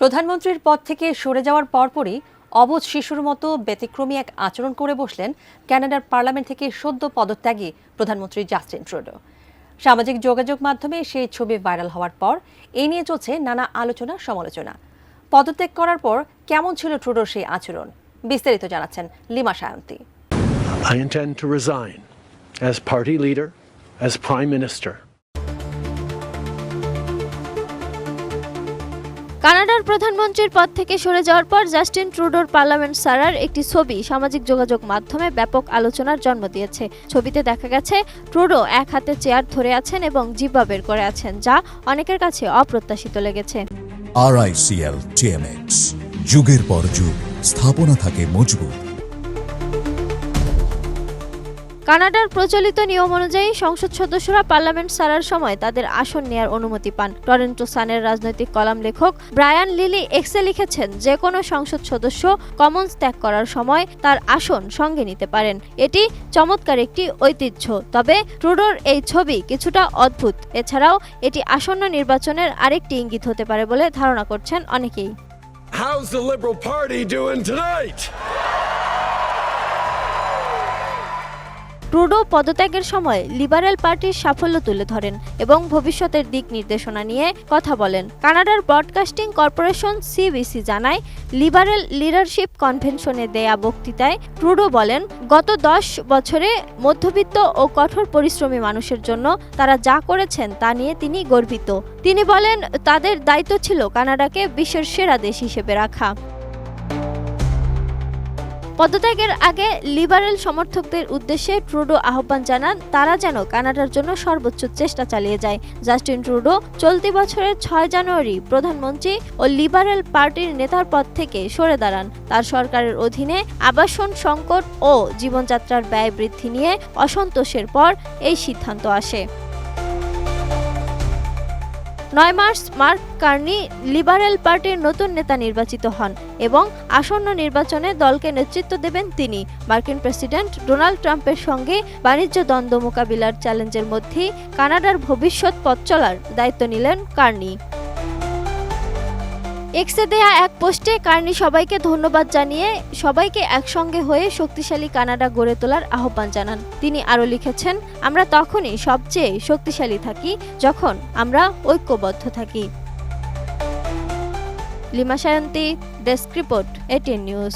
প্রধানমন্ত্রীর পদ থেকে সরে যাওয়ার পরপরই অবুঝ শিশুর মতো ব্যতিক্রমী এক আচরণ করে বসলেন কানাডার পার্লামেন্ট থেকে সদ্য পদত্যাগী প্রধানমন্ত্রী জাস্টিন ট্রুডো। সামাজিক যোগাযোগ মাধ্যমে সেই ছবি ভাইরাল হওয়ার পর এই নিয়ে চলছে নানা আলোচনা সমালোচনা। পদত্যাগ করার পর কেমন ছিল ট্রুডোর সেই আচরণ, বিস্তারিত জানাচ্ছেন lima Sayanti. I intend to resign as party leader, as prime minister. কানাডার প্রধানমন্ত্রীর পদ থেকে সরে যাওয়ার পর জাস্টিন ট্রুডোর পার্লামেন্ট ছাড়ার একটি ছবি সামাজিক যোগাযোগ মাধ্যমে ব্যাপক আলোচনার জন্ম দিয়েছে। ছবিতে দেখা গেছে ট্রুডো এক হাতে চেয়ার ধরে আছেন এবং জিহ্বা বের করে আছেন, যা অনেকের কাছে অপ্রত্যাশিত লেগেছে। RICL TMX, যুগের পর যুগ স্থাপনা থাকে মজবুত। কানাডার প্রচলিত নিয়ম অনুযায়ী সংসদ সদস্যরা পার্লামেন্ট ছাড়ার সময় তাদের আসন নেয়ার অনুমতি পান। টরন্টো সানের রাজনৈতিক কলাম লেখক ব্রায়ান লিলি এক্সে লিখেছেন, যে কোনো সংসদ সদস্য কমন্স ত্যাগ করার সময় তার আসন সঙ্গে নিতে পারেন। এটি চমৎকার একটি ঐতিহ্য, তবে ট্রুডোর এই ছবি কিছুটা অদ্ভুত। এছাড়াও এটি আসন্ন নির্বাচনের আরেকটি ইঙ্গিত হতে পারে বলে ধারণা করছেন অনেকেই। How's the Liberal Party doing tonight? Trudeau পদত্যাগের সময় লিবারেল পার্টির সাফল্য তুলে ধরেন এবং ভবিষ্যতের দিক নির্দেশনা নিয়ে কথা বলেন। কানাডার ব্রডকাস্টিং কর্পোরেশন CBC জানায়, লিবারেল লিডারশিপ কনভেনশনে দেয়া বক্তৃতায় ট্রুডো বলেন, গত 10 বছরে মধ্যবিত্ত ও কঠোর পরিশ্রমী মানুষের জন্য তারা যা করেছেন তা নিয়ে তিনি গর্বিত। তিনি বলেন, তাদের দায়িত্ব ছিল কানাডাকে বিশ্বের সেরা দেশ হিসেবে রাখা। পদত্যাগের আগে লিবারেল সমর্থকদের উদ্দেশ্যে ট্রুডো আহ্বান জানান তারা যেন কানাডার জন্য সর্বোচ্চ চেষ্টা চালিয়ে যায়। জাস্টিন ট্রুডো চলতি বছরের 6 জানুয়ারি প্রধানমন্ত্রী ও লিবারেল পার্টির নেতার পদ থেকে সরে দাঁড়ান। তার সরকারের অধীনে আবাসন সংকট ও জীবনযাত্রার ব্যয় বৃদ্ধি নিয়ে অসন্তোষের পর এই সিদ্ধান্ত আসে। 9 মার্চ মার্ক কার্নি লিবারেল পার্টির নতুন নেতা নির্বাচিত হন এবং আসন্ন নির্বাচনে দলকে নেতৃত্ব দেবেন তিনি। মার্কিন প্রেসিডেন্ট ডোনাল্ড ট্রাম্পের সঙ্গে বাণিজ্য দ্বন্দ্ব মোকাবিলার চ্যালেঞ্জের মধ্যেই কানাডার ভবিষ্যৎ পথ চলার দায়িত্ব নিলেন কার্নি। এক্সে দেয়া এক পোস্টে কার্নি সবাইকে ধন্যবাদ জানিয়ে সবাইকে একসঙ্গে হয়ে শক্তিশালী কানাডা গড়ে তোলার আহ্বান জানান। তিনি আরও লিখেছেন, আমরা তখনই সবচেয়ে শক্তিশালী থাকি যখন আমরা ঐক্যবদ্ধ থাকি। Lima Sayanti, desk report, ATN news.